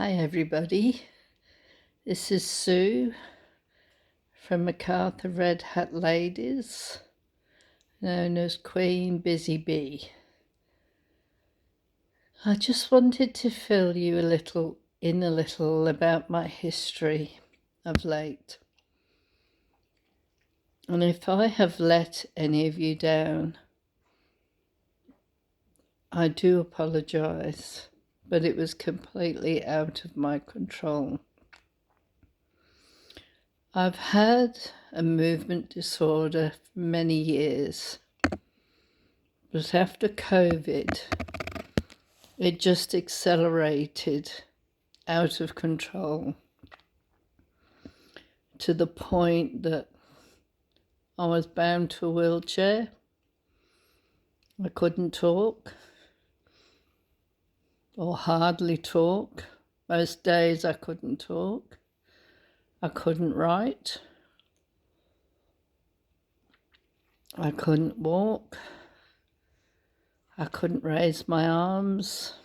Hi everybody, this is Sue from MacArthur Red Hat Ladies, known as Queen Busy Bee. I just wanted to fill you a little about my history of late. And if I have let any of you down, I do apologize, but it was completely out of my control. I've had a movement disorder for many years, but after COVID, it just accelerated out of control to the point that I was bound to a wheelchair. I couldn't talk or hardly talk. Most days I couldn't talk. I couldn't write. I couldn't walk. I couldn't raise my arms.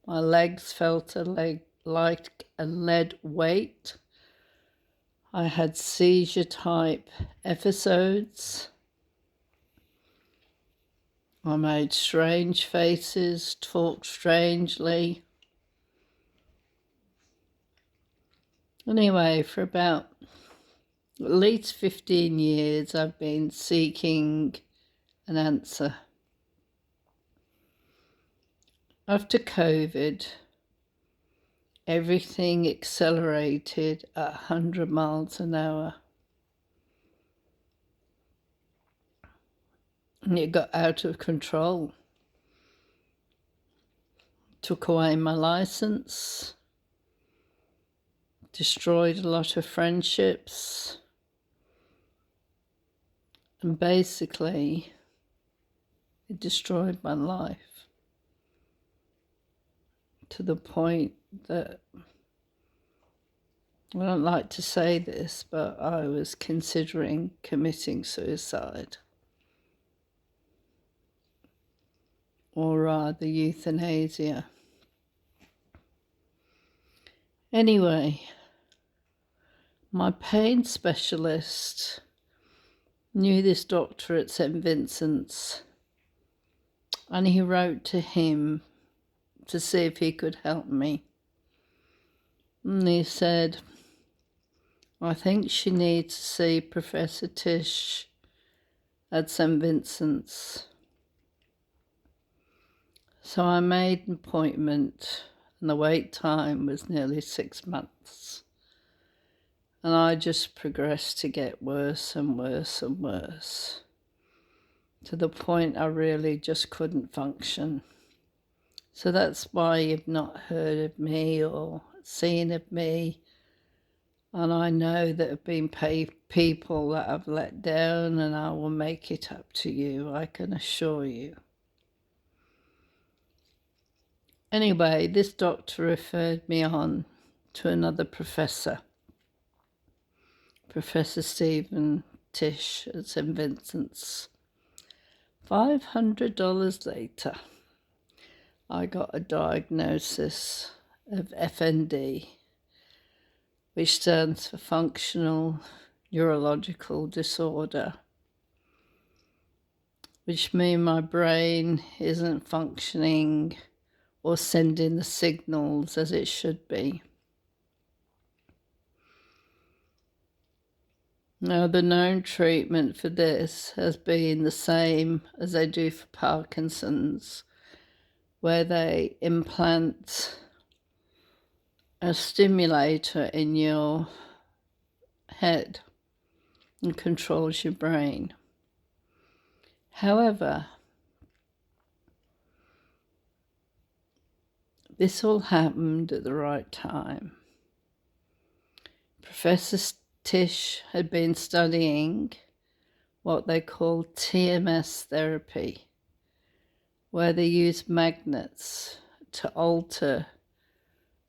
My legs felt like a lead weight. I had seizure type episodes. I made strange faces, talked strangely. Anyway, for about at least 15 years, I've been seeking an answer. After COVID, everything accelerated at 100 miles an hour. And it got out of control. Took away my license, destroyed a lot of friendships, and basically it destroyed my life to the point that, I don't like to say this, but I was considering committing suicide, or rather euthanasia. Anyway, my pain specialist knew this doctor at St. Vincent's, and he wrote to him to see if he could help me. And he said, I think she needs to see Professor Tish at St. Vincent's. So I made an appointment, and the wait time was nearly 6 months. And I just progressed to get worse and worse and worse, to the point I really just couldn't function. So that's why you've not heard of me or seen of me. And I know that there have been people that I've let down, and I will make it up to you, I can assure you. Anyway, this doctor referred me on to another professor, Professor Stephen Tish at St. Vincent's. $500 later, I got a diagnosis of FND, which stands for Functional Neurological Disorder, which means my brain isn't functioning or sending the signals as it should be. Now, the known treatment for this has been the same as they do for Parkinson's, where they implant a stimulator in your head and controls your brain. However, this all happened at the right time. Professor Tish had been studying what they call TMS therapy, where they use magnets to alter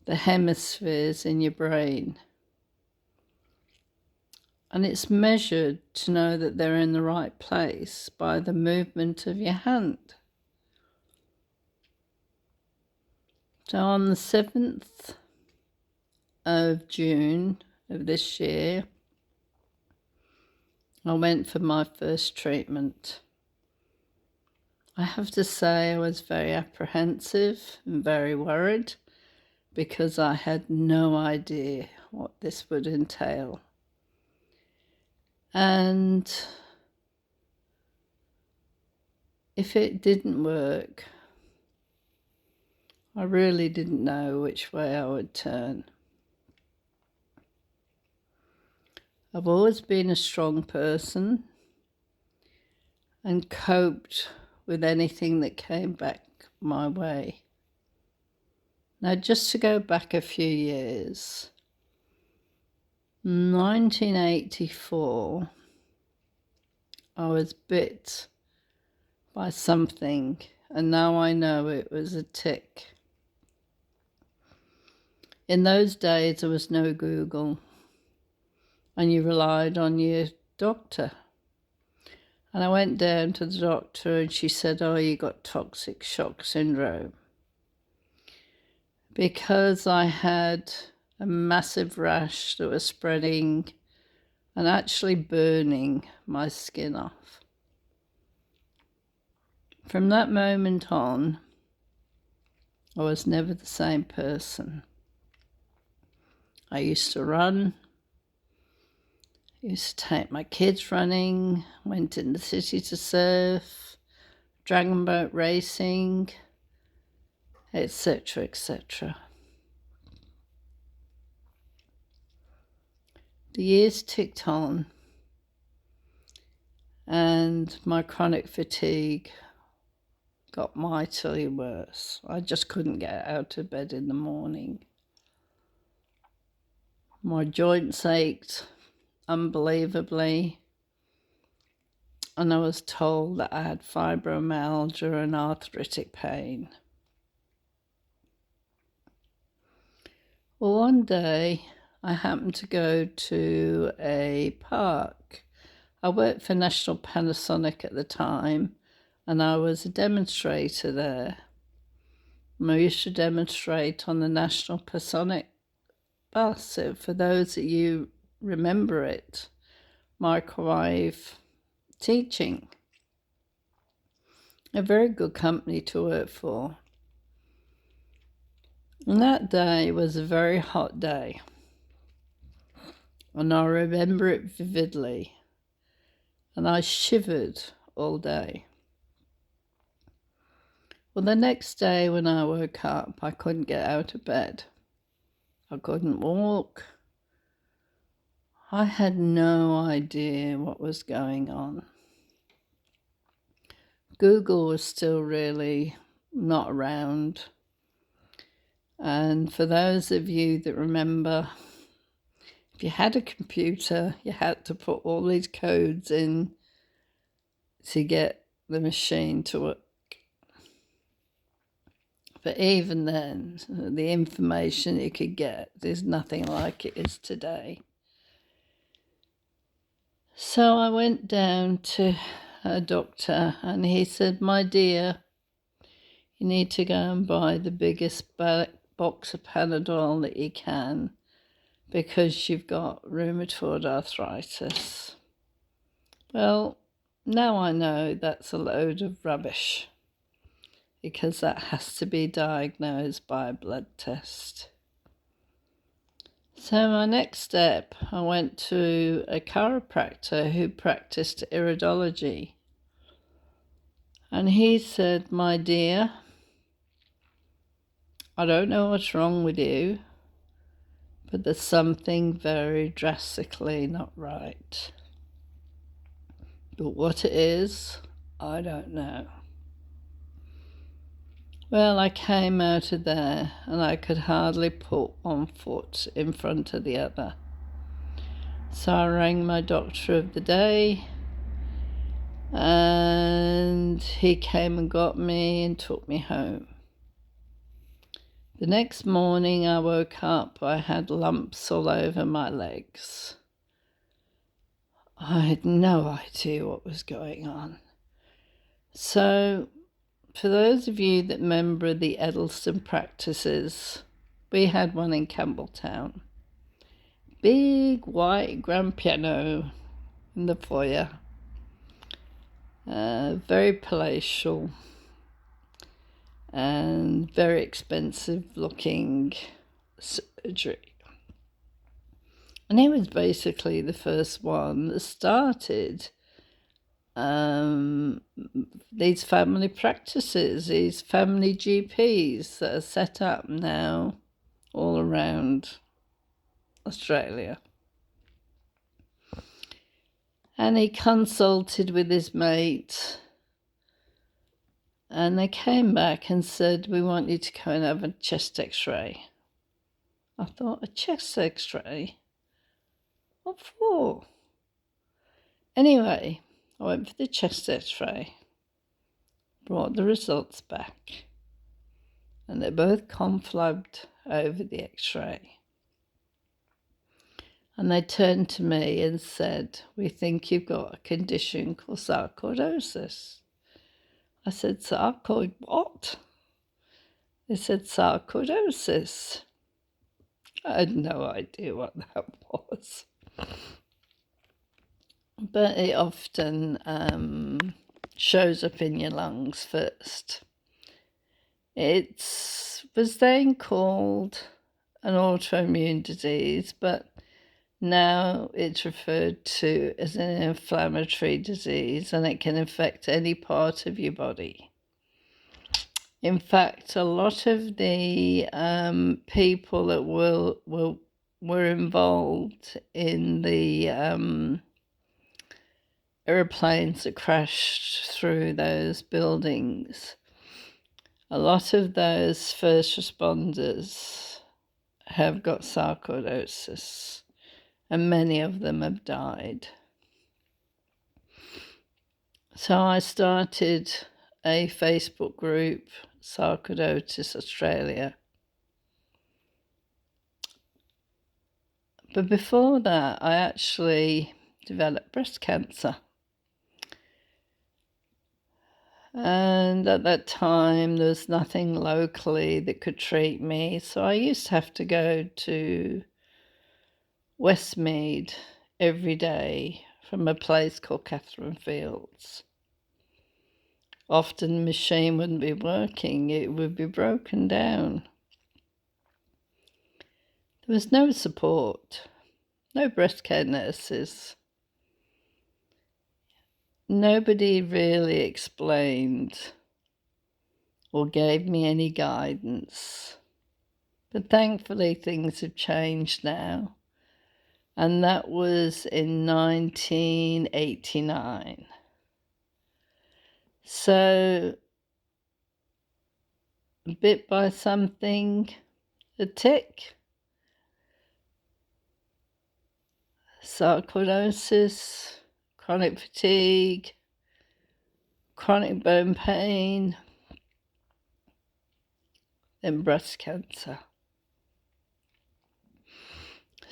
the hemispheres in your brain. And it's measured to know that they're in the right place by the movement of your hand. So on the 7th of June of this year, I went for my first treatment. I have to say I was very apprehensive and very worried because I had no idea what this would entail. And if it didn't work, I really didn't know which way I would turn. I've always been a strong person and coped with anything that came back my way. Now, just to go back a few years, 1984, I was bit by something, and now I know it was a tick. In those days, there was no Google, and you relied on your doctor. And I went down to the doctor, and she said, "Oh, you got toxic shock syndrome." Because I had a massive rash that was spreading and actually burning my skin off. From that moment on, I was never the same person. I used to run, used to take my kids running, went in the city to surf, dragon boat racing, etc., etc. The years ticked on, and my chronic fatigue got mightily worse. I just couldn't get out of bed in the morning. My joints ached unbelievably, and I was told that I had fibromyalgia and arthritic pain. Well, one day I happened to go to a park. I worked for National Panasonic at the time, and I was a demonstrator there. I used to demonstrate on the National Panasonic bus. So for those of you remember it, microwave teaching. A very good company to work for. And that day was a very hot day, and I remember it vividly, and I shivered all day. Well, the next day when I woke up, I couldn't get out of bed. I couldn't walk. I had no idea what was going on. Google was still really not around. And for those of you that remember, if you had a computer, you had to put all these codes in to get the machine to work. But even then, the information you could get is nothing like it is today. So I went down to a doctor, and he said, "My dear, you need to go and buy the biggest box of Panadol that you can because you've got rheumatoid arthritis." Well, now I know that's a load of rubbish because that has to be diagnosed by a blood test. So my next step, I went to a chiropractor who practiced iridology. And he said, "My dear, I don't know what's wrong with you, but there's something very drastically not right. But what it is, I don't know." Well, I came out of there and I could hardly put one foot in front of the other. So I rang my doctor of the day, and he came and got me and took me home. The next morning I woke up, I had lumps all over my legs. I had no idea what was going on. So, for those of you that remember the Edelson practices, we had one in Campbelltown. big white grand piano in the foyer. Very palatial and very expensive looking surgery. And he was basically the first one that started these family practices, these family GPs that are set up now all around Australia. And he consulted with his mate, and they came back and said, we want you to go and have a chest x-ray. I thought, a chest x-ray? What for? Anyway, I went for the chest x-ray, brought the results back, and they both conflabbed over the x-ray. And they turned to me and said, we think you've got a condition called sarcoidosis. I said, sarcoid what? They said, sarcoidosis. I had no idea what that was. But it often shows up in your lungs first. It was then called an autoimmune disease, but now it's referred to as an inflammatory disease, and it can affect any part of your body. In fact, a lot of the people that were involved in the airplanes that crashed through those buildings, a lot of those first responders have got sarcoidosis, and many of them have died. So I started a Facebook group, Sarcoidosis Australia. But before that, I actually developed breast cancer. And at that time, there was nothing locally that could treat me. So I used to have to go to Westmead every day from a place called Catherine Fields. Often the machine wouldn't be working, it would be broken down. There was no support, no breast care nurses. Nobody really explained or gave me any guidance. But thankfully things have changed now. And that was in 1989. So, bit by something, a tick, sarcoidosis, chronic fatigue, chronic bone pain, then breast cancer.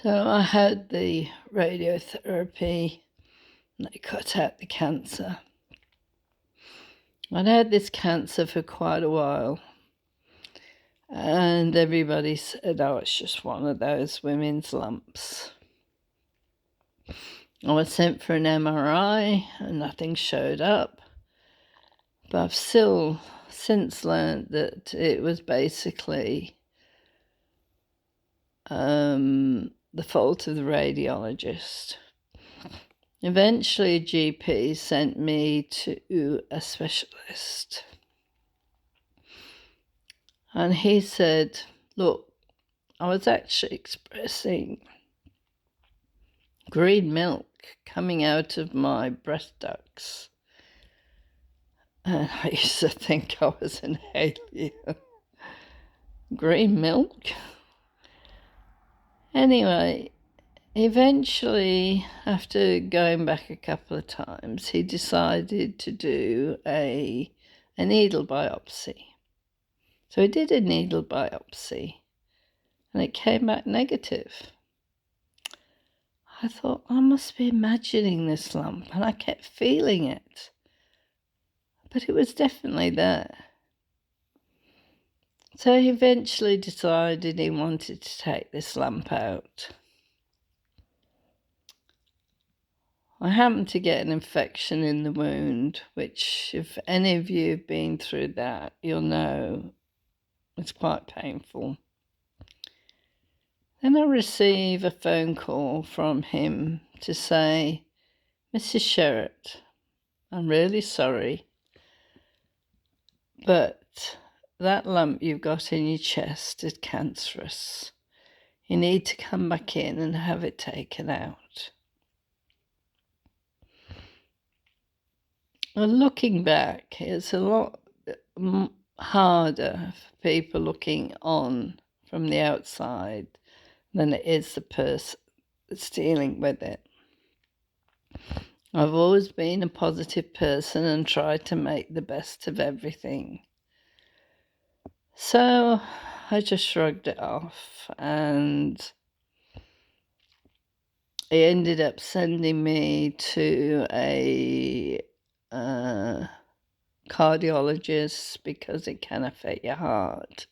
So I had the radiotherapy, and they cut out the cancer. I'd had this cancer for quite a while, and everybody said, oh, it's just one of those women's lumps. I was sent for an MRI and nothing showed up, but I've still since learned that it was basically the fault of the radiologist. Eventually, a GP sent me to a specialist. And he said, look, I was actually expressing green milk coming out of my breast ducts. And I used to think I was an alien. Green milk? Anyway, eventually, after going back a couple of times, he decided to do a needle biopsy. So he did a needle biopsy, and it came back negative. I thought, I must be imagining this lump, and I kept feeling it. But it was definitely there. So he eventually decided he wanted to take this lump out. I happened to get an infection in the wound, which, if any of you have been through that, you'll know it's quite painful. Then I receive a phone call from him to say, Mrs. Sherratt, I'm really sorry, but that lump you've got in your chest is cancerous. You need to come back in and have it taken out. Well, looking back, it's a lot harder for people looking on from the outside than it is the person that's dealing with it. I've always been a positive person and tried to make the best of everything. So I just shrugged it off, and he ended up sending me to a cardiologist because it can affect your heart.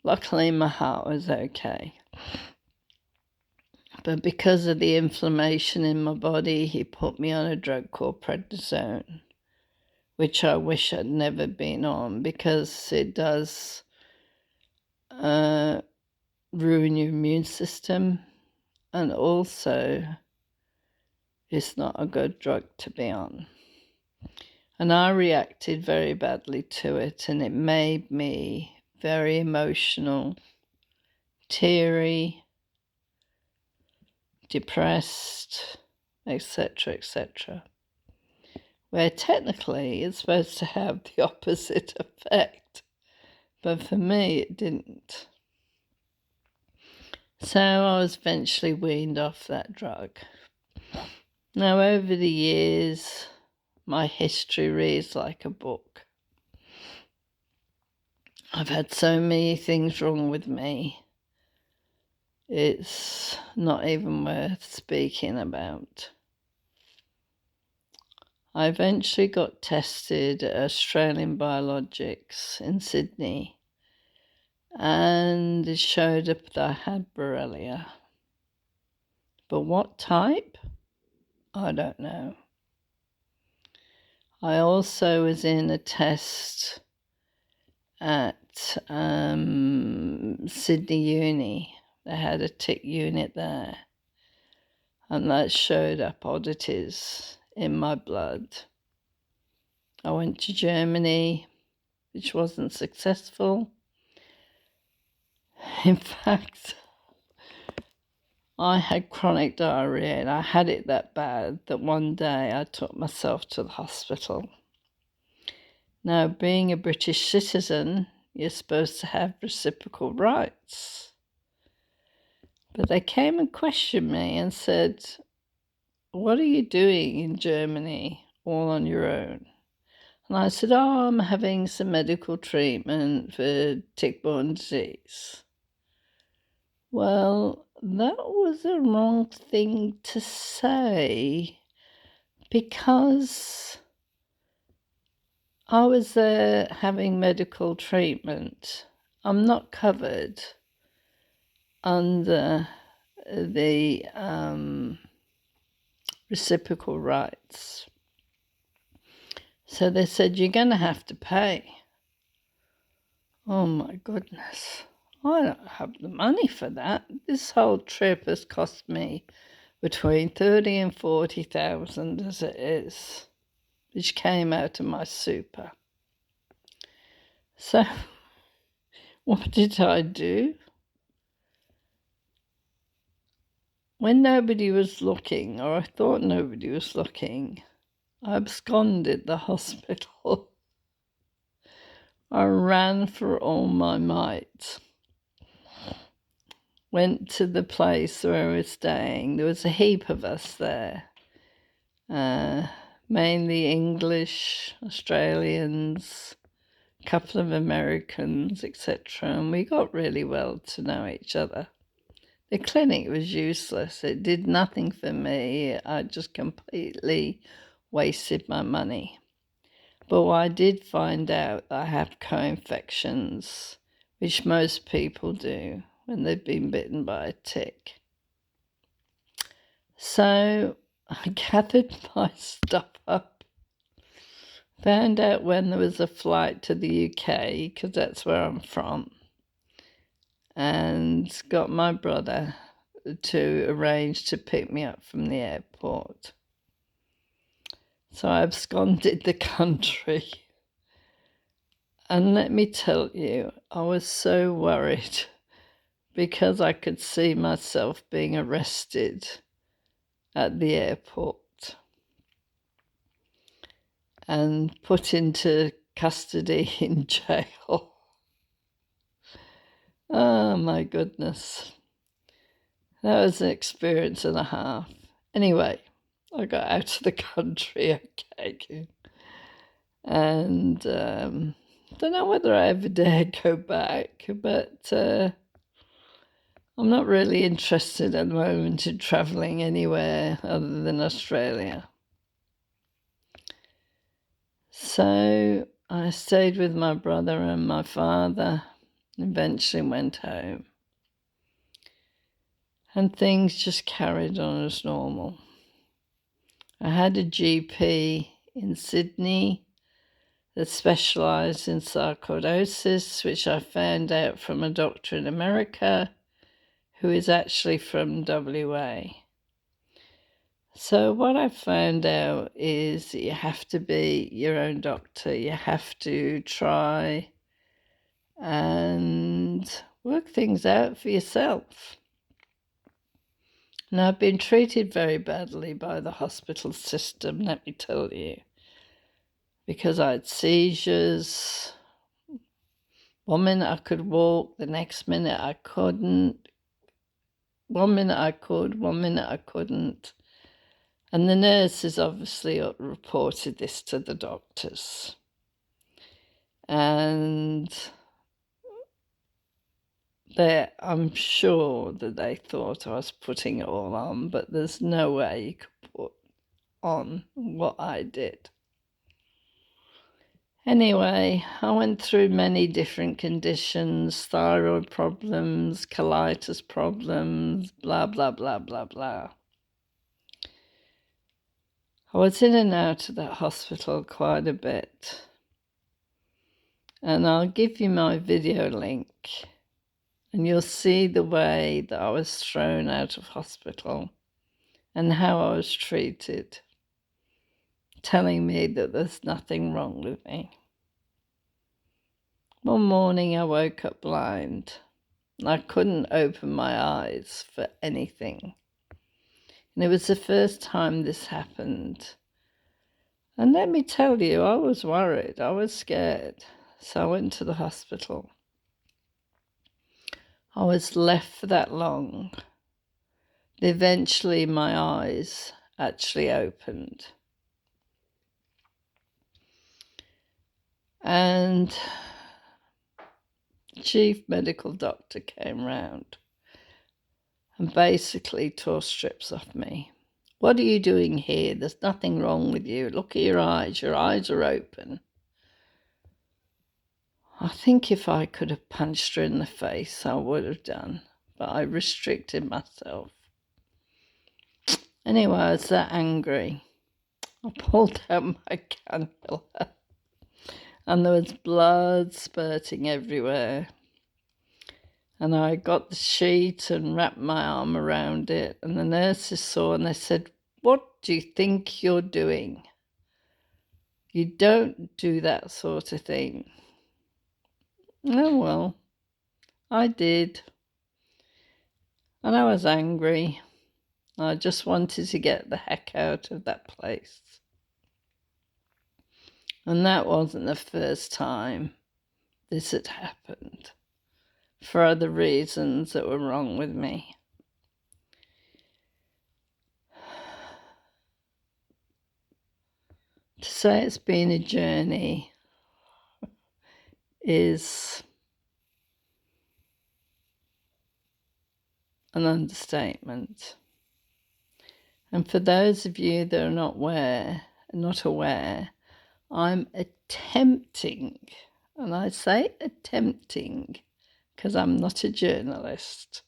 Luckily, my heart was okay. But because of the inflammation in my body, he put me on a drug called prednisone, which I wish I'd never been on because it does ruin your immune system, and also it's not a good drug to be on. And I reacted very badly to it, and it made me very emotional, teary, depressed, etc., etc. Where technically it's supposed to have the opposite effect, but for me it didn't. So I was eventually weaned off that drug. Now, over the years, my history reads like a book. I've had so many things wrong with me. It's not even worth speaking about. I eventually got tested at Australian Biologics in Sydney, and it showed up that I had Borrelia. But what type? I don't know. I also was in a test at Sydney Uni. They had a tick unit there, and that showed up oddities in my blood. I went to Germany, which wasn't successful. In fact, I had chronic diarrhea, and I had it that bad that one day I took myself to the hospital. Now, being a British citizen, you're supposed to have reciprocal rights. But they came and questioned me and said, what are you doing in Germany all on your own? And I said, I'm having some medical treatment for tick-borne disease. Well, that was the wrong thing to say because I was there having medical treatment. I'm not covered under the reciprocal rights. So they said, you're going to have to pay. Oh my goodness. I don't have the money for that. This whole trip has cost me between 30 and 40,000 as it is, which came out of my super. So what did I do? When nobody was looking, or I thought nobody was looking, I absconded the hospital. I ran for all my might. Went to the place where we were staying. There was a heap of us there, mainly English, Australians, a couple of Americans, etc. And we got really well to know each other. The clinic was useless. It did nothing for me. I just completely wasted my money. But I did find out that I have co-infections, which most people do when they've been bitten by a tick. So I gathered my stuff up, found out when there was a flight to the UK, because that's where I'm from, and got my brother to arrange to pick me up from the airport. So I absconded the country. And let me tell you, I was so worried because I could see myself being arrested at the airport and put into custody in jail. Oh my goodness. That was an experience and a half. Anyway, I got out of the country, okay. And don't know whether I ever dare go back, but I'm not really interested at the moment in travelling anywhere other than Australia. So I stayed with my brother and my father, eventually went home. And things just carried on as normal. I had a GP in Sydney that specialised in sarcoidosis, which I found out from a doctor in America who is actually from WA. So what I found out is that you have to be your own doctor. You have to try and work things out for yourself. And I've been treated very badly by the hospital system, let me tell you, because I had seizures. One minute I could walk, the next minute I couldn't. One minute I could, one minute I couldn't. And the nurses obviously reported this to the doctors. And I'm sure that they thought I was putting it all on, but there's no way you could put on what I did. Anyway, I went through many different conditions, thyroid problems, colitis problems, blah, blah, blah, blah, blah. I was in and out of that hospital quite a bit. And I'll give you my video link, and you'll see the way that I was thrown out of hospital and how I was treated, telling me that there's nothing wrong with me. One morning I woke up blind. I couldn't open my eyes for anything. And it was the first time this happened. And let me tell you, I was worried. I was scared. So I went to the hospital. I was left for that long. Eventually my eyes actually opened. And the chief medical doctor came round and basically tore strips off me. What are you doing here? There's nothing wrong with you. Look at your eyes. Your eyes are open. I think if I could have punched her in the face, I would have done. But I restricted myself. Anyway, I was that angry. I pulled out my cannula. And there was blood spurting everywhere. And I got the sheet and wrapped my arm around it. And the nurses saw and they said, "What do you think you're doing? You don't do that sort of thing." Oh, well, I did. And I was angry. I just wanted to get the heck out of that place. And that wasn't the first time this had happened, for other reasons that were wrong with me. To say it's been a journey is an understatement. And for those of you that are not aware, I'm attempting, and I say attempting because I'm not a journalist,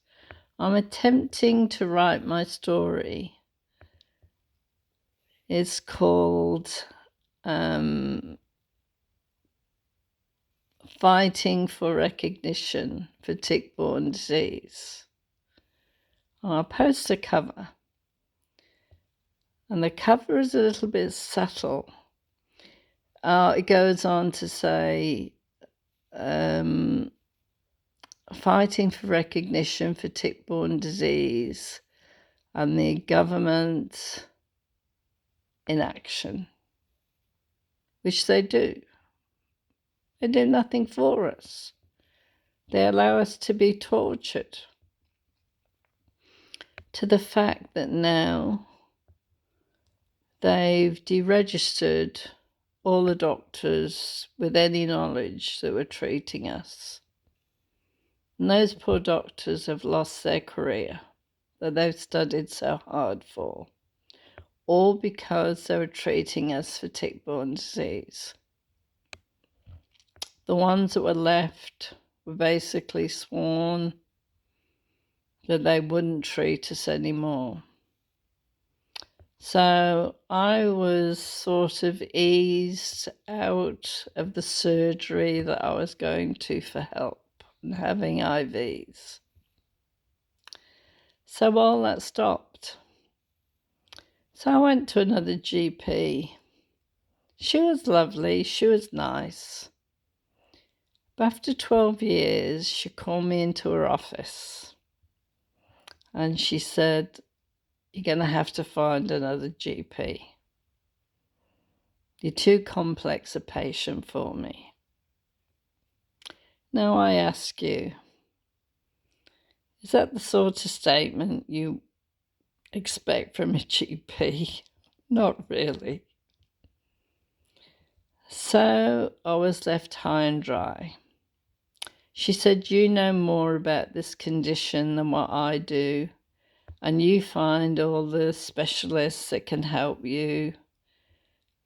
I'm attempting to write my story is called Fighting for Recognition for Tick-Borne Disease. I'll post a cover. And the cover is a little bit subtle. It goes on to say, fighting for recognition for tick-borne disease and the government inaction, which they do. They do nothing for us. They allow us to be tortured to the fact that now they've deregistered all the doctors with any knowledge that were treating us. And those poor doctors have lost their career that they've studied so hard for, all because they were treating us for tick-borne disease. The ones that were left were basically sworn that they wouldn't treat us anymore. So I was sort of eased out of the surgery that I was going to for help and having IVs. So all that stopped. So I went to another GP. She was lovely, she was nice. But after 12 years, she called me into her office and she said, "You're going to have to find another GP. You're too complex a patient for me." Now I ask you, is that the sort of statement you expect from a GP? Not really. So I was left high and dry. She said, "You know more about this condition than what I do, and you find all the specialists that can help you,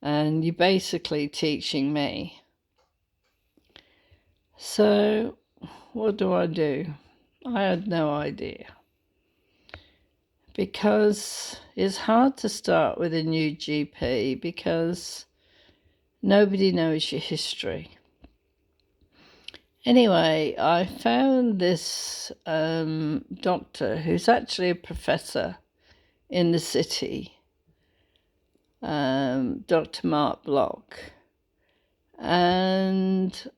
and you're basically teaching me." So what do? I had no idea. Because it's hard to start with a new GP because nobody knows your history. Anyway, I found this doctor who's actually a professor in the city, Dr. Mark Block. And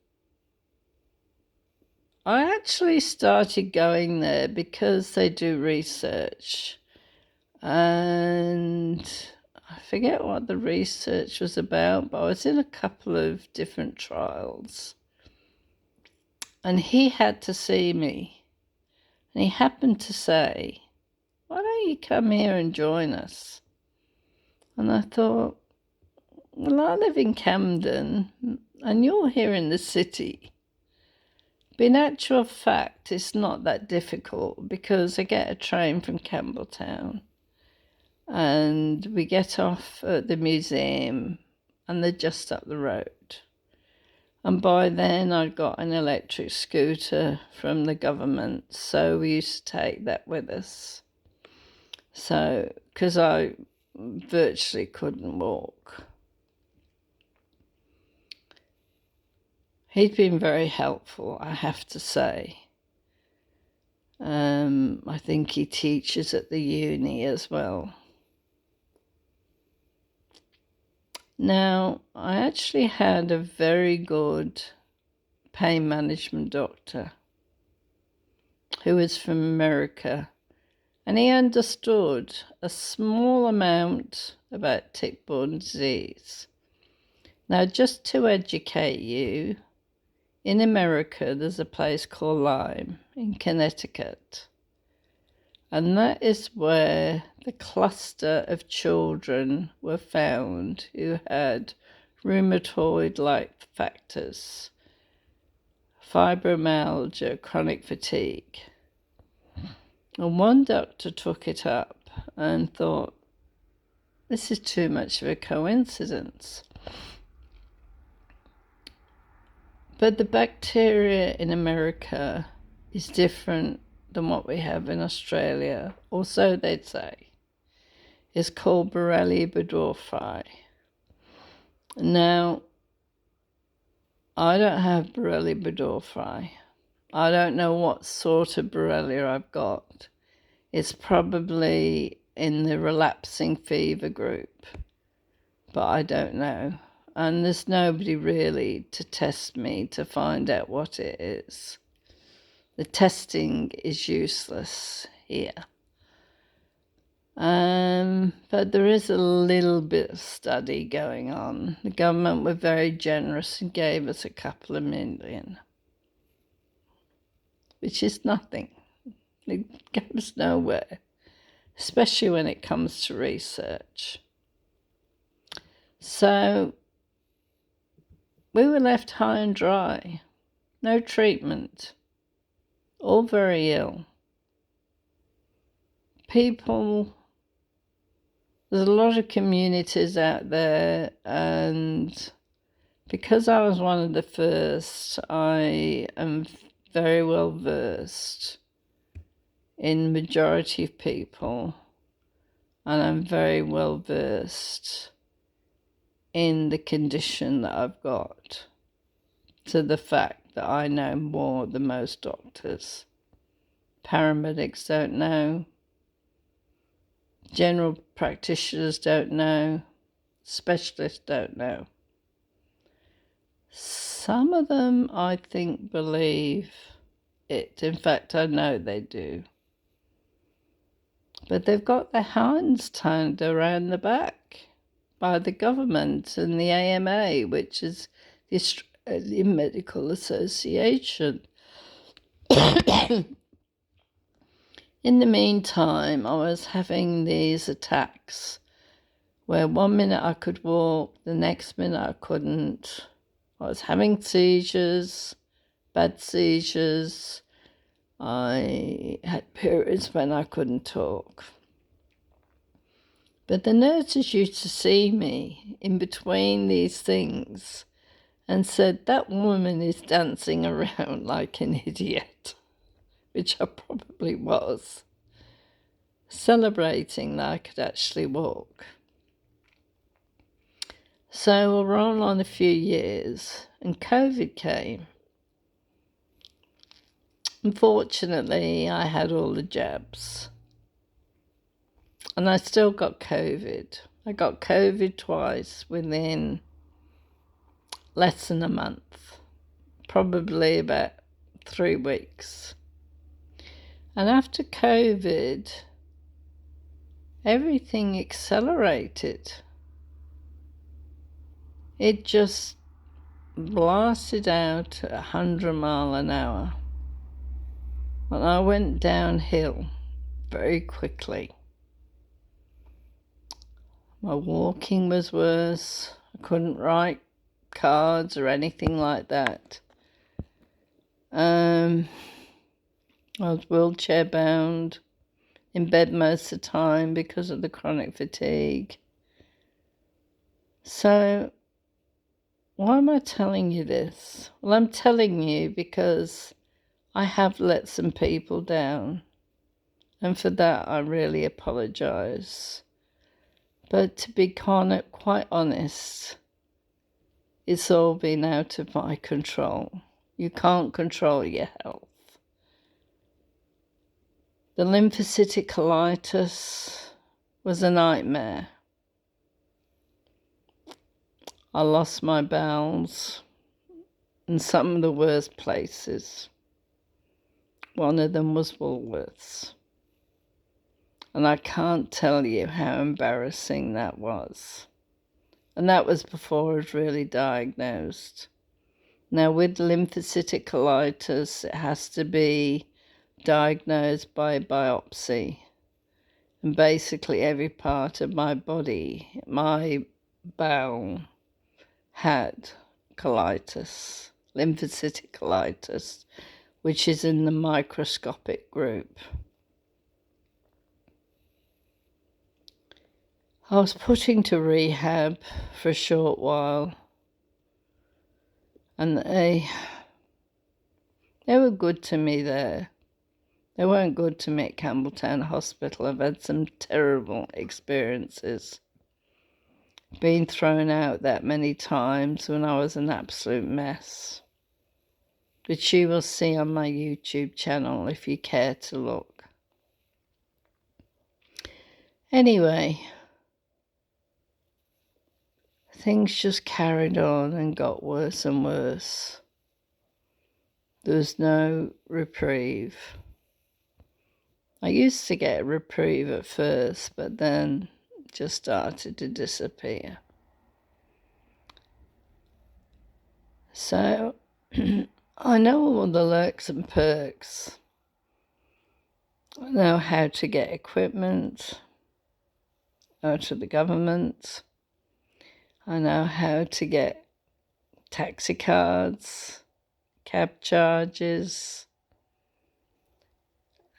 I actually started going there because they do research. And I forget what the research was about, but I was in a couple of different trials. And he had to see me. And he happened to say, "Why don't you come here and join us?" And I thought, well, I live in Camden and you're here in the city. But in actual fact, it's not that difficult because I get a train from Campbelltown and we get off at the museum and they're just up the road. And by then I'd got an electric scooter from the government, so we used to take that with us. So, because I virtually couldn't walk. He'd been very helpful, I have to say. I think he teaches at the uni as well. Now, I actually had a very good pain management doctor who was from America, and he understood a small amount about tick-borne disease. Now, just to educate you, in America, there's a place called Lyme in Connecticut. And that is where the cluster of children were found who had rheumatoid-like factors, fibromyalgia, chronic fatigue. And one doctor took it up and thought, this is too much of a coincidence. But the bacteria in America is different than what we have in Australia, or so they'd say. is called Borrelia burgdorferi. Now, I don't have Borrelia burgdorferi. I don't know what sort of Borrelia I've got. It's probably in the relapsing fever group, but I don't know. And there's nobody really to test me to find out what it is. The testing is useless here. But there is a little bit of study going on. The government were very generous and gave us a couple of million, which is nothing. It goes nowhere, especially when it comes to research. So we were left high and dry, no treatment, all very ill. People, there's a lot of communities out there, and because I was one of the first, I am very well versed in majority of people, and I'm very well versed in the condition that I've got, to the fact that I know more than most doctors. Paramedics don't know. General practitioners don't know. Specialists don't know. Some of them, I think, believe it. In fact, I know they do. But they've got their hands tied around the back by the government and the AMA, which is the Australian Medical Association. In the meantime, I was having these attacks where 1 minute I could walk, the next minute I couldn't. I was having seizures, bad seizures. I had periods when I couldn't talk. But the nurses used to see me in between these things and said, that woman is dancing around like an idiot, which I probably was, celebrating that I could actually walk. So we'll roll on a few years, and COVID came. Unfortunately, I had all the jabs, and I still got COVID. I got COVID twice within less than a month, probably about 3 weeks. And after COVID, everything accelerated. It just blasted out at 100 miles an hour. And I went downhill very quickly. My walking was worse. I couldn't write cards or anything like that. I was wheelchair bound, in bed most of the time because of the chronic fatigue. So why am I telling you this? Well, I'm telling you because I have let some people down, and for that I really apologise. But to be quite honest, it's all been out of my control. You can't control your health. The lymphocytic colitis was a nightmare. I lost my bowels in some of the worst places. One of them was Woolworths. And I can't tell you how embarrassing that was. And that was before I was really diagnosed. Now, with lymphocytic colitis, it has to be diagnosed by biopsy. And basically every part of my body, my bowel, had colitis, lymphocytic colitis, which is in the microscopic group. I was put into rehab for a short while, and they were good to me there. They weren't good to me at Campbelltown Hospital. I've had some terrible experiences. Been thrown out that many times when I was an absolute mess, which you will see on my YouTube channel if you care to look. Anyway, things just carried on and got worse and worse. There was no reprieve. I used to get a reprieve at first, but then it just started to disappear. So I know all the lurks and perks. I know how to get equipment out of the government. I know how to get taxi cards, cab charges,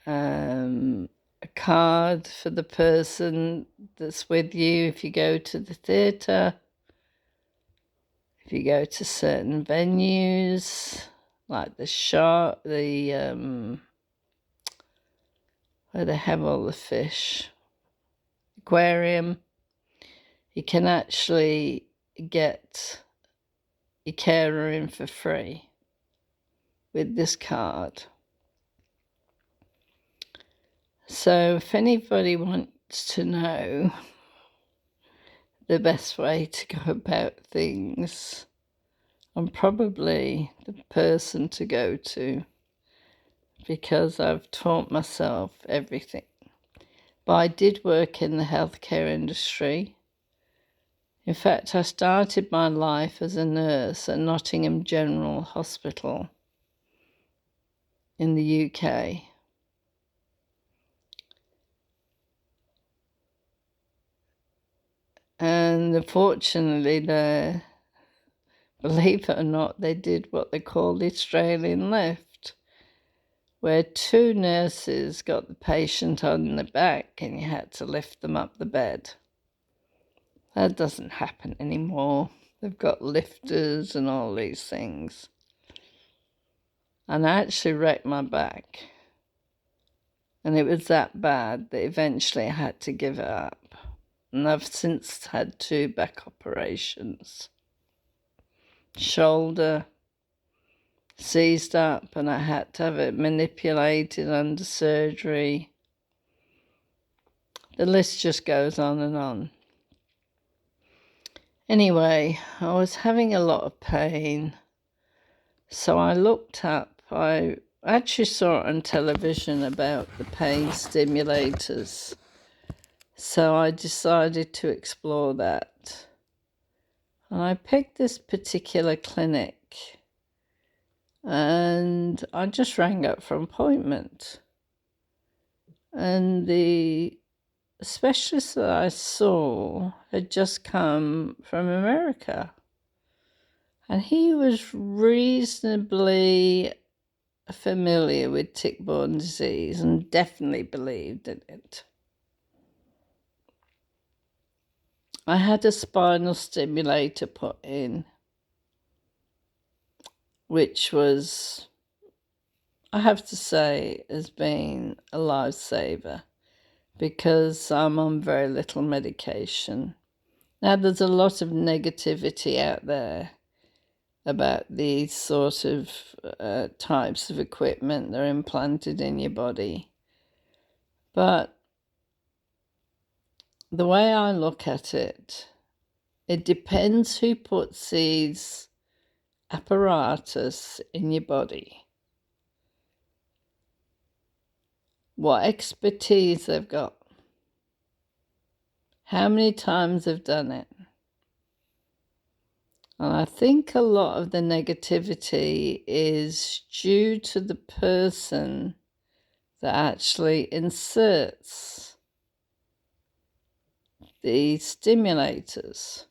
a card for the person that's with you if you go to the theatre, if you go to certain venues like the shop, where they have all the fish, aquarium. You can actually get your carer in for free with this card. So if anybody wants to know the best way to go about things, I'm probably the person to go to, because I've taught myself everything. But I did work in the healthcare industry. In fact, I started my life as a nurse at Nottingham General Hospital in the UK. And unfortunately, believe it or not, they did what they called the Australian lift, where two nurses got the patient on the back and you had to lift them up the bed. That doesn't happen anymore. They've got lifters and all these things. And I actually wrecked my back. And it was that bad that eventually I had to give it up. And I've since had 2 back operations. Shoulder seized up and I had to have it manipulated under surgery. The list just goes on and on. Anyway, I was having a lot of pain. So I looked up, I actually saw it on television about the pain stimulators. So I decided to explore that. And I picked this particular clinic and I just rang up for an appointment. And the specialist that I saw had just come from America. And he was reasonably familiar with tick-borne disease and definitely believed in it. I had a spinal stimulator put in, which was, I have to say, has been a lifesaver because I'm on very little medication. Now, there's a lot of negativity out there about these sort of types of equipment that are implanted in your body. But the way I look at it, it depends who puts these apparatus in your body, what expertise they've got, how many times they've done it. And I think a lot of the negativity is due to the person that actually inserts the stimulators.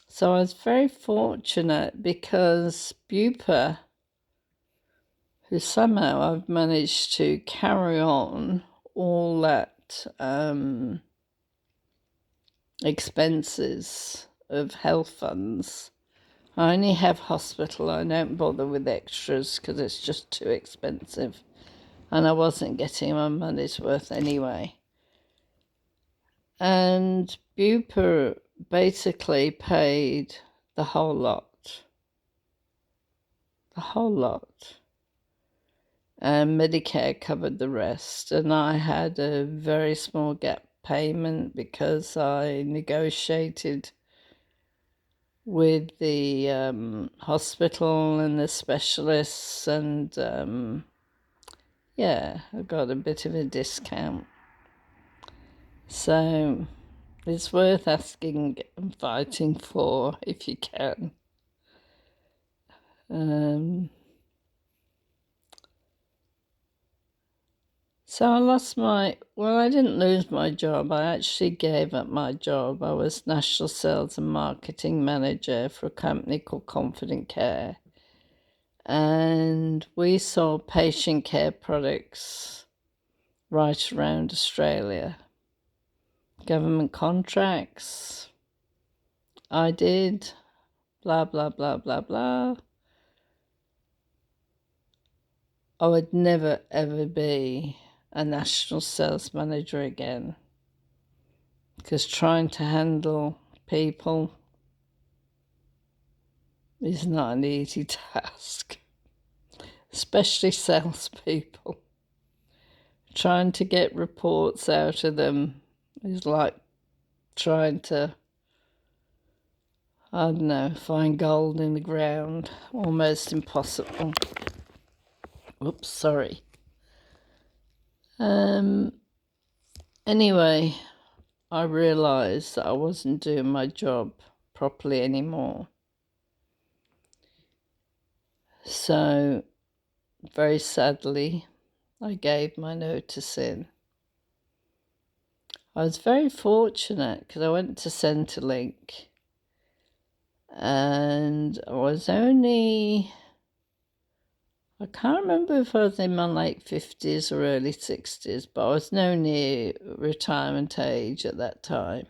So I was very fortunate because Bupa, who somehow I've managed to carry on all that expenses of health funds. I only have hospital. I don't bother with extras because it's just too expensive. and I wasn't getting my money's worth anyway. And Bupa basically paid the whole lot. The whole lot. And Medicare covered the rest. And I had a very small gap payment because I negotiated with the hospital and the specialists, and yeah, I got a bit of a discount. So it's worth asking and fighting for if you can. So I didn't lose my job. I actually gave up my job. I was National Sales and Marketing Manager for a company called Confident Care. And we sold patient care products right around Australia. Government contracts, I did, blah, blah, blah, blah, blah. I would never, ever be a national sales manager again, because trying to handle people is not an easy task, especially salespeople. Trying to get reports out of them is like trying to, I don't know, find gold in the ground. Almost impossible. Oops, sorry. Anyway, I realised that I wasn't doing my job properly anymore. So, very sadly, I gave my notice in. I was very fortunate because I went to Centrelink and I can't remember if I was in my late 50s or early 60s, but I was no near retirement age at that time.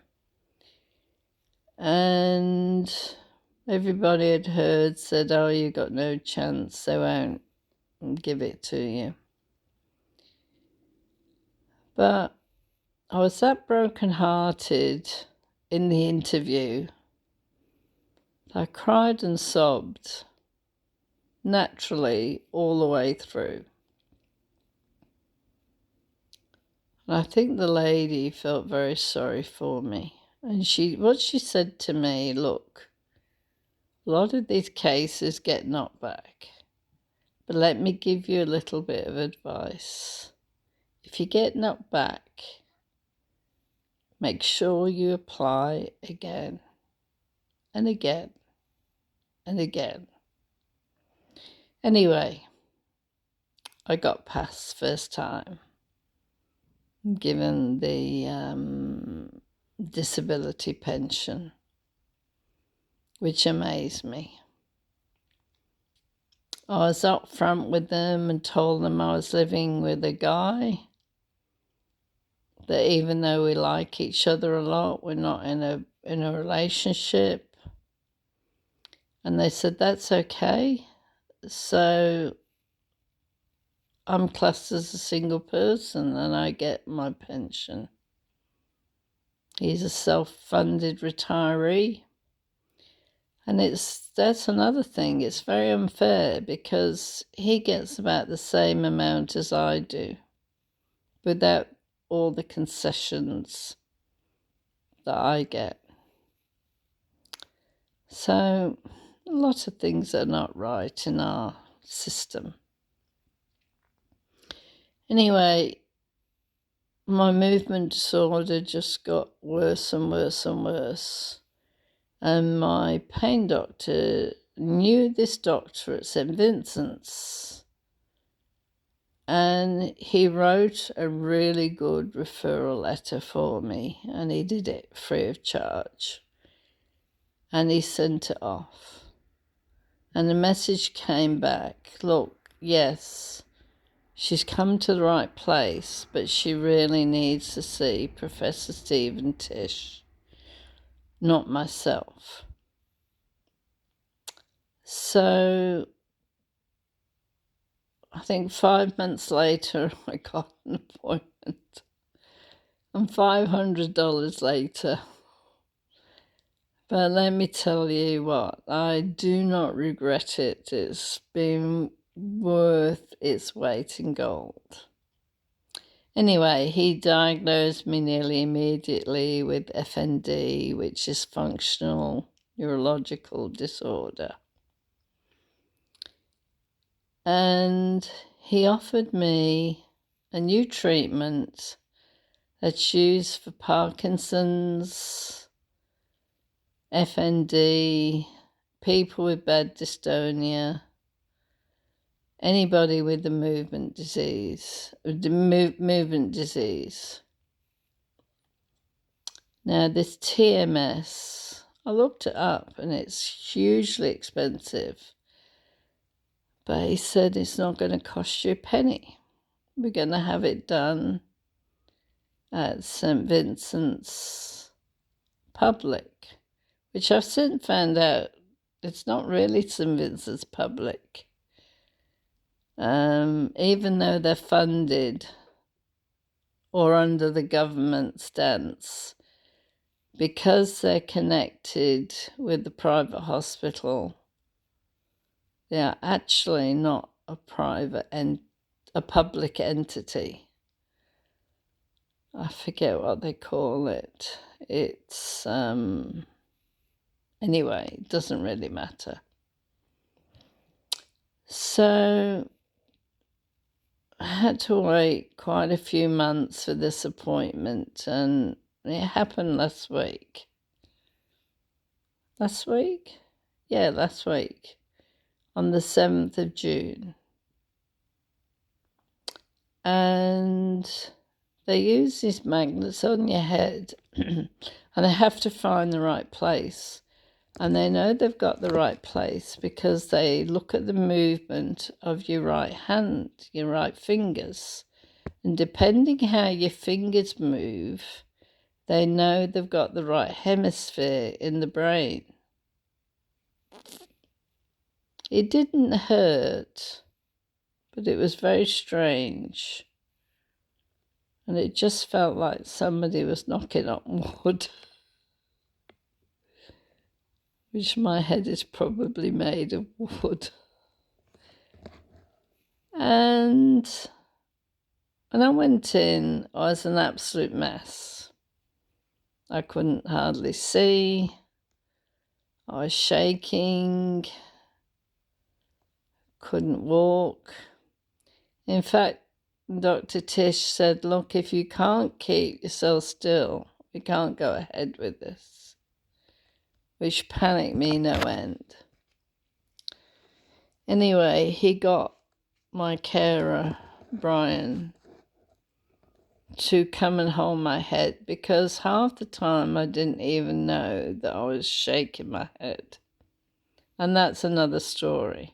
And everybody had said, oh, you got no chance, they won't give it to you. But I was that broken-hearted in the interview. I cried and sobbed naturally all the way through. And I think the lady felt very sorry for me. And what she said to me, look, a lot of these cases get knocked back. But let me give you a little bit of advice. If you get knocked back, make sure you apply again and again and again. Anyway, I got past first time, given the disability pension, which amazed me. I was up front with them and told them I was living with a guy, that even though we like each other a lot, we're not in a relationship. And they said, that's okay. So I'm classed as a single person and I get my pension. He's a self-funded retiree. And that's another thing. It's very unfair because he gets about the same amount as I do without all the concessions that I get. So a lot of things are not right in our system. Anyway, my movement disorder just got worse and worse and worse. And my pain doctor knew this doctor at St. Vincent's. And he wrote a really good referral letter for me, and he did it free of charge. And he sent it off. And the message came back, look, yes, she's come to the right place, but she really needs to see Professor Stephen Tisch, not myself. So I think 5 months later, I got an appointment. And $500 later. But let me tell you what, I do not regret it. It's been worth its weight in gold. Anyway, he diagnosed me nearly immediately with FND, which is functional neurological disorder. And he offered me a new treatment that's used for Parkinson's, FND, people with bad dystonia, anybody with the movement disease. Now, this TMS, I looked it up and it's hugely expensive. But he said it's not going to cost you a penny. We're going to have it done at St. Vincent's Public, which I've since found out it's not really St. Vincent's Public. Even though they're funded or under the government stance, because they're connected with the private hospital, they are actually not a public entity. I forget what they call it. It's, anyway, it doesn't really matter. So I had to wait quite a few months for this appointment, and it happened last week. Last week? Yeah, last week. On the 7th of June. And they use these magnets on your head and they have to find the right place. And they know they've got the right place because they look at the movement of your right hand, your right fingers. And depending how your fingers move, they know they've got the right hemisphere in the brain. It didn't hurt, but it was very strange. And it just felt like somebody was knocking on wood, which my head is probably made of wood. And when I went in, I was an absolute mess. I couldn't hardly see. I was shaking. Couldn't walk. In fact, Dr. Tish said, look, if you can't keep yourself still, we can't go ahead with this, which panicked me no end. Anyway, he got my carer, Brian, to come and hold my head because half the time I didn't even know that I was shaking my head. And that's another story.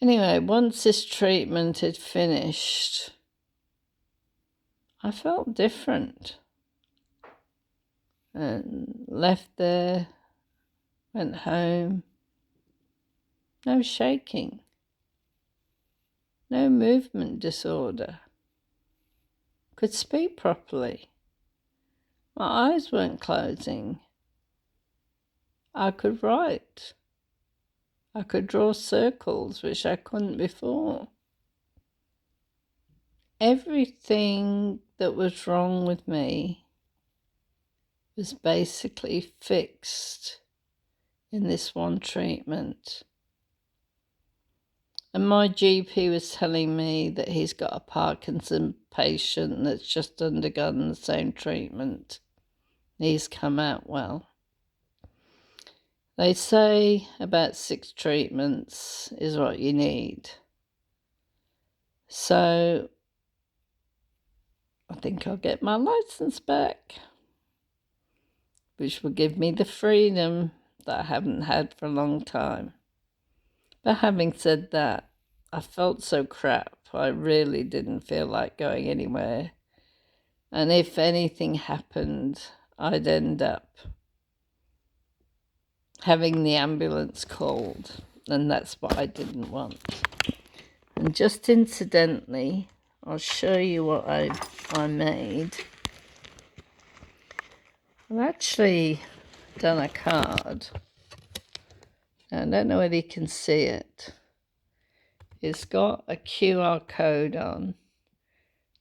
Anyway, once this treatment had finished, I felt different. And left there, went home. No shaking. No movement disorder. Could speak properly. My eyes weren't closing. I could write. I could draw circles, which I couldn't before. Everything that was wrong with me was basically fixed in this one treatment. And my GP was telling me that he's got a Parkinson patient that's just undergone the same treatment. He's come out well. They say about 6 treatments is what you need. So I think I'll get my license back, which will give me the freedom that I haven't had for a long time. But having said that, I felt so crap. I really didn't feel like going anywhere. And if anything happened, I'd end up having the ambulance called. and that's what I didn't want. And just incidentally, I'll show you what I made. I've actually done a card. I don't know whether you can see it. It's got a QR code on.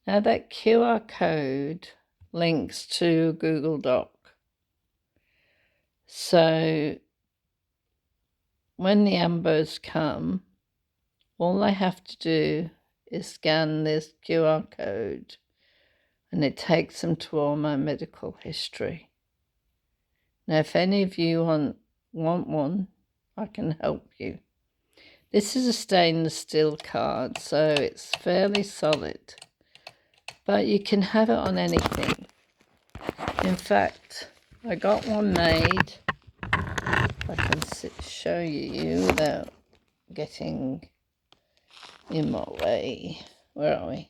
Now that QR code links to Google Doc. So when the AMBOs come, all I have to do is scan this QR code and it takes them to all my medical history. Now, if any of you want one, I can help you. This is a stainless steel card, so it's fairly solid, but you can have it on anything. In fact, I got one made. I can show you without getting in my way. Where are we?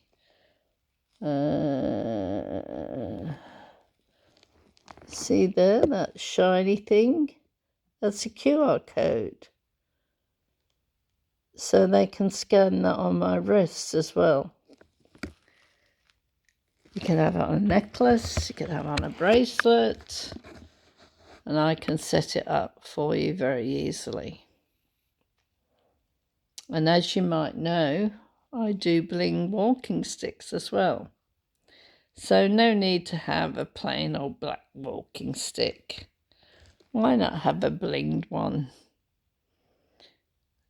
See there, that shiny thing? That's a QR code. So they can scan that on my wrists as well. You can have it on a necklace, you can have it on a bracelet, and I can set it up for you very easily. And as you might know, I do bling walking sticks as well. So no need to have a plain old black walking stick. Why not have a blinged one?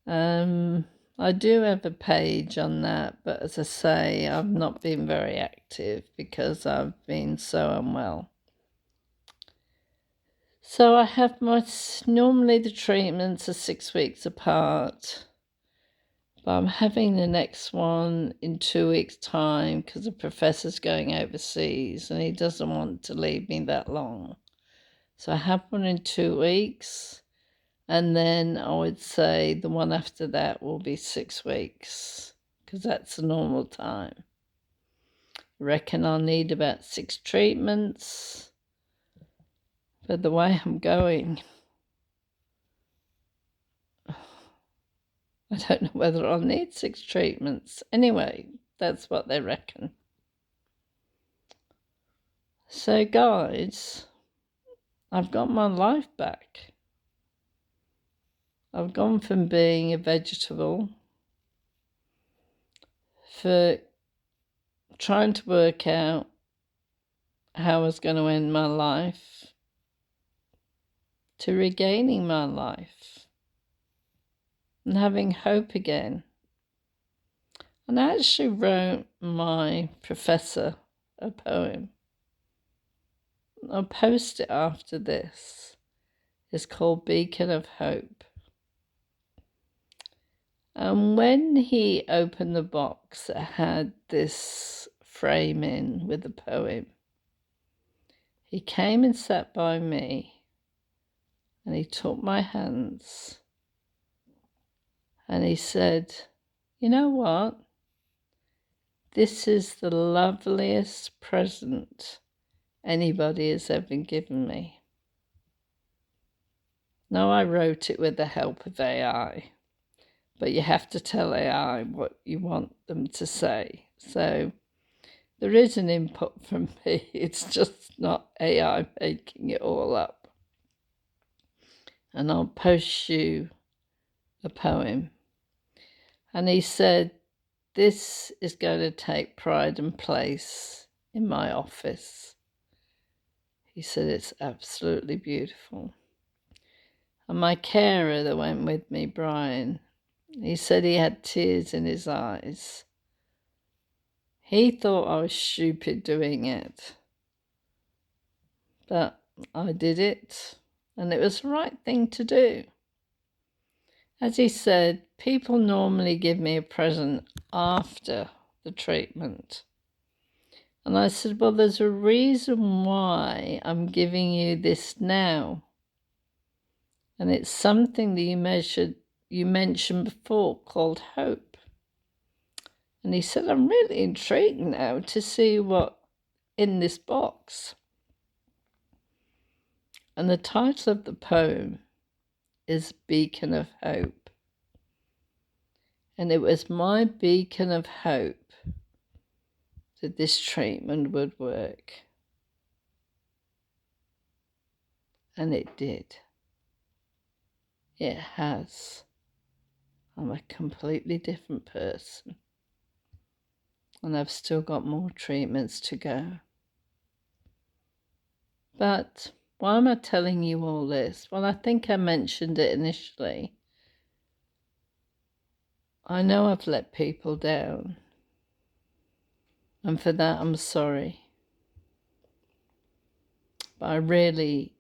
I do have a page on that, but as I say, I've not been very active because I've been so unwell. So I have normally the treatments are 6 weeks apart, but I'm having the next one in 2 weeks' time because the professor's going overseas and he doesn't want to leave me that long. So I have one in 2 weeks. And then I would say the one after that will be 6 weeks, because that's the normal time. I reckon I'll need about 6 treatments. But the way I'm going, I don't know whether I'll need 6 treatments. Anyway, that's what they reckon. So guys, I've got my life back. I've gone from being a vegetable, for trying to work out how I was going to end my life, to regaining my life and having hope again. And I actually wrote my professor a poem. I'll post it after this. It's called Beacon of Hope. And when he opened the box that had this frame in with the poem, he came and sat by me and he took my hands and he said, "You know what? This is the loveliest present anybody has ever given me." Now, I wrote it with the help of AI, but you have to tell AI what you want them to say. So there is an input from me. It's just not AI making it all up. And I'll post you a poem. And he said, "This is going to take pride and place in my office." He said, "It's absolutely beautiful." And my carer that went with me, Brian, he said he had tears in his eyes. He thought I was stupid doing it. But I did it, and it was the right thing to do. As he said, people normally give me a present after the treatment. And I said, well, there's a reason why I'm giving you this now. And it's something that you mentioned before called hope. And he said, I'm really intrigued now to see what's in this box. And the title of the poem is Beacon of Hope. And it was my beacon of hope that this treatment would work. And it did. It has. I'm a completely different person. And I've still got more treatments to go. But why am I telling you all this? Well, I think I mentioned it initially. I know I've let people down. And for that, I'm sorry. But I really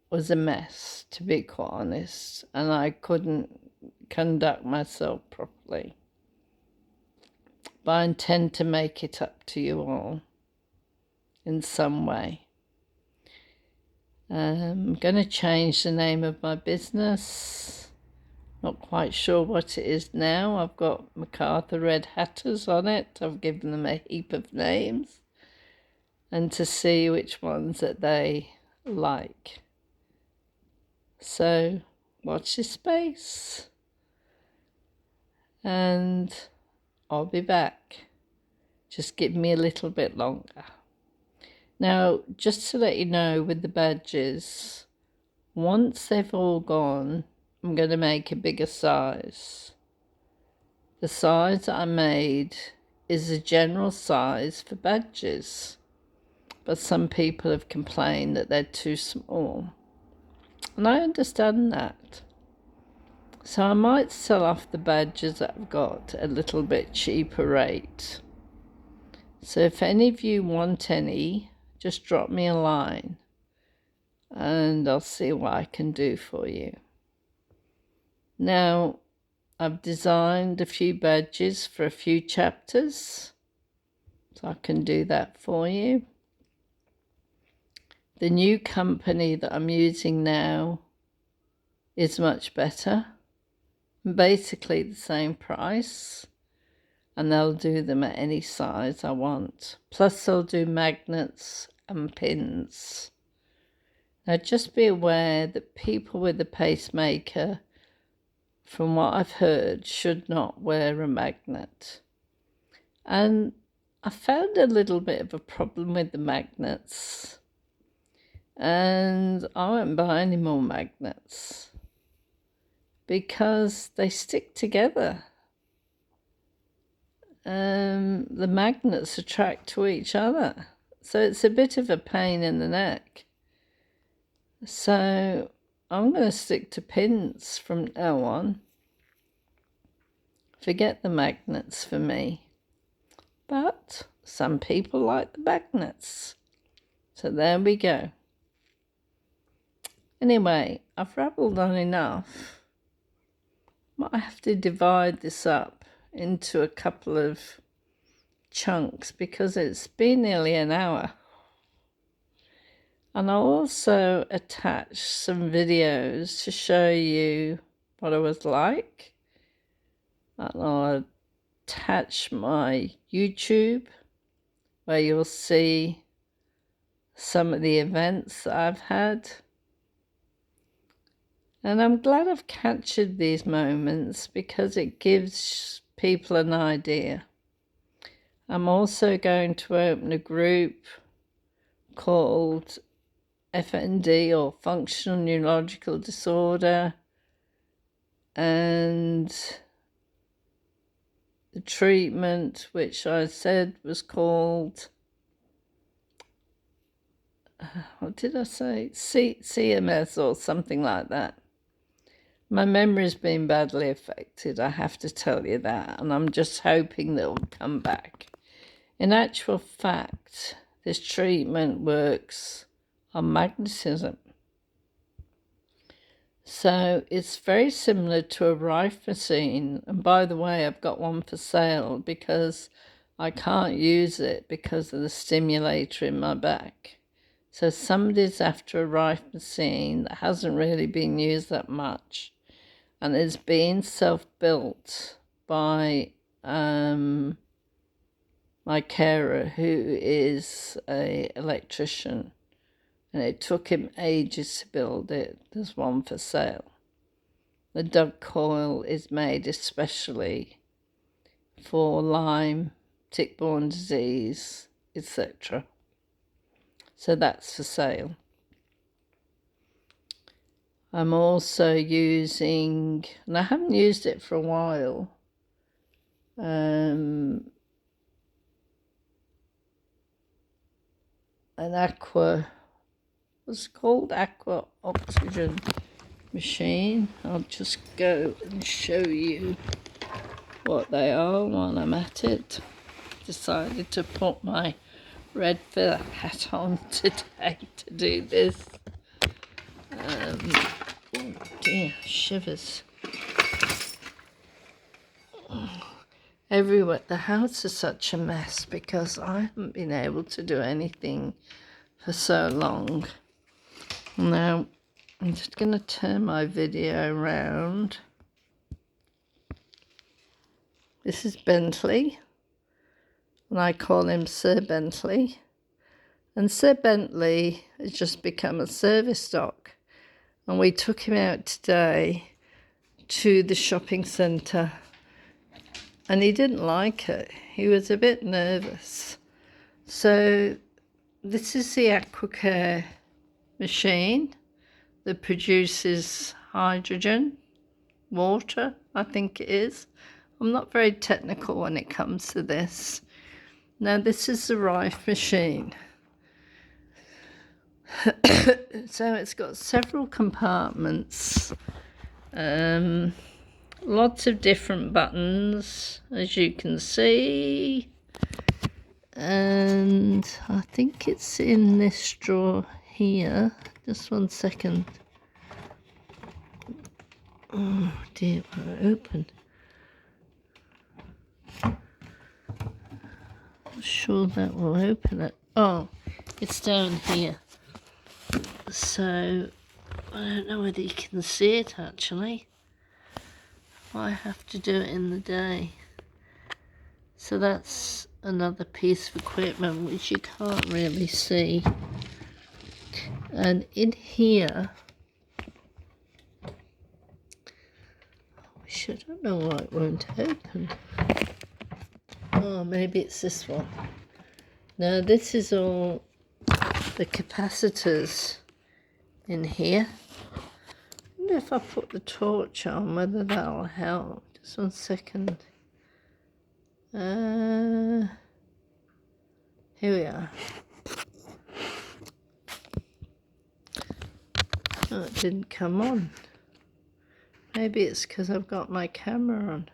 was a mess, to be quite honest. And I couldn't conduct myself properly. But I intend to make it up to you all in some way. I'm going to change the name of my business. Not quite sure what it is now. I've got MacArthur Red Hatters on it. I've given them a heap of names. And to see which ones that they like. So watch this space. And I'll be back. Just give me a little bit longer. Now, just to let you know, with the badges, once they've all gone, I'm going to make a bigger size. The size that I made is a general size for badges, but some people have complained that they're too small. And I understand that. So I might sell off the badges that I've got at a little bit cheaper rate. So if any of you want any, just drop me a line and I'll see what I can do for you. Now, I've designed a few badges for a few chapters, so I can do that for you. The new company that I'm using now is much better. Basically the same price, and they'll do them at any size I want. Plus they'll do magnets and pins. Now just be aware that people with a pacemaker, from what I've heard, should not wear a magnet. And I found a little bit of a problem with the magnets. And I won't buy any more magnets because they stick together. The magnets attract to each other. So it's a bit of a pain in the neck. So I'm going to stick to pins from now on. Forget the magnets for me. But some people like the magnets. So there we go. Anyway, I've rabbled on enough. Might have to divide this up into a couple of chunks because it's been nearly an hour. And I'll also attach some videos to show you what I was like. And I'll attach my YouTube where you'll see some of the events that I've had. And I'm glad I've captured these moments because it gives people an idea. I'm also going to open a group called FND, or Functional Neurological Disorder, and the treatment, which I said was called, what did I say? CMS or something like that. My memory's been badly affected, I have to tell you that, and I'm just hoping that it'll come back. In actual fact, this treatment works on magnetism. So it's very similar to a Rife machine. And by the way, I've got one for sale because I can't use it because of the stimulator in my back. So somebody's after a Rife machine that hasn't really been used that much. And it's been self-built by my carer, who is an electrician. And it took him ages to build it. There's one for sale. The dog coil is made especially for Lyme, tick-borne disease, etc. So that's for sale. I'm also using, and I haven't used it for a while, an aqua, what's it called? Aqua oxygen machine. I'll just go and show you what they are while I'm at it. Decided to put my red fur hat on today to do this. Oh dear, shivers. Everywhere, the house is such a mess because I haven't been able to do anything for so long. Now, I'm just going to turn my video around. This is Bentley, and I call him Sir Bentley. And Sir Bentley has just become a service dog. And we took him out today to the shopping centre. And he didn't like it. He was a bit nervous. So this is the AquaCare machine that produces hydrogen, water, I think it is. I'm not very technical when it comes to this. Now this is the Rife machine. So it's got several compartments, lots of different buttons, as you can see, and I think it's in this drawer here. Just one second. Oh dear, open. Not sure that will open it. Oh, it's down here. So I don't know whether you can see it actually. I have to do it in the day. So that's another piece of equipment which you can't really see. And in here, I don't know why it won't open. Oh, maybe it's this one. Now this is all the capacitors in here. I wonder if I put the torch on, whether that'll help. Just one second. Here we are. Oh, it didn't come on. Maybe it's because I've got my camera on.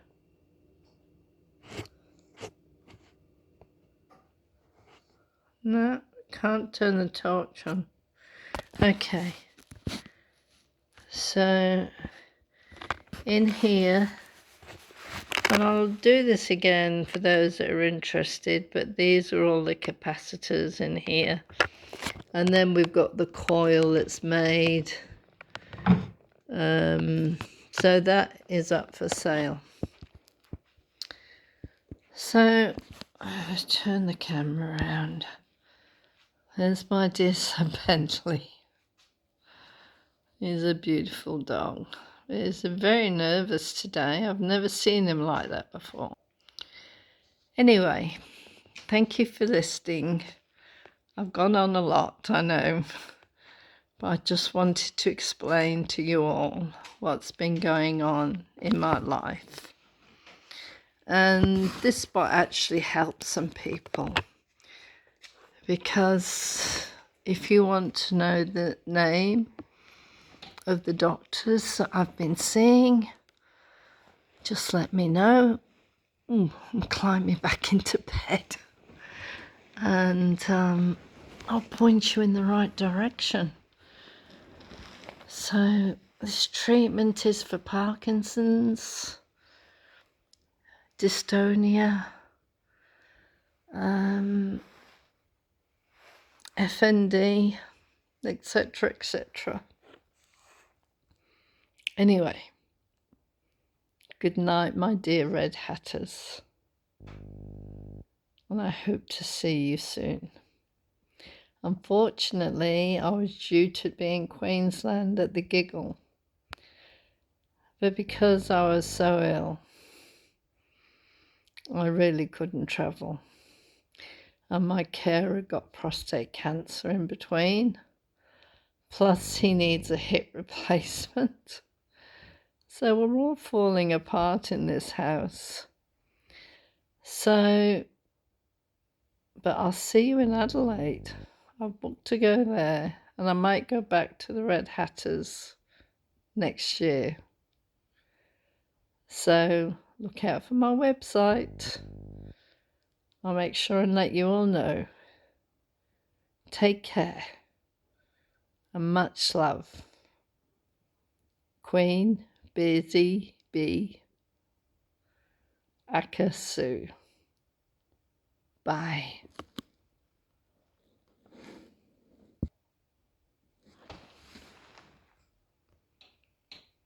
No, can't turn the torch on. Okay. So, in here, and I'll do this again for those that are interested, but these are all the capacitors in here. And then we've got the coil that's made. So that is up for sale. So, I'll turn the camera around. There's my dear Sir Bentley. He's a beautiful dog. He's very nervous today. I've never seen him like that before. Anyway, thank you for listening. I've gone on a lot, I know. But I just wanted to explain to you all what's been going on in my life. And this spot actually helps some people. Because if you want to know the name of the doctors that I've been seeing, just let me know. I'm climbing back into bed. And I'll point you in the right direction. So this treatment is for Parkinson's, dystonia, FND, etc., etc. Anyway, good night, my dear Red Hatters, and I hope to see you soon. Unfortunately, I was due to be in Queensland at the Giggle, But because I was so ill, I really couldn't travel. And my carer got prostate cancer in between. Plus, he needs a hip replacement. So we're all falling apart in this house. So, but I'll see you in Adelaide. I've booked to go there, and I might go back to the Red Hatters next year. So look out for my website. I'll make sure and let you all know. Take care and much love. Queen Busy Bee Akasu. Bye.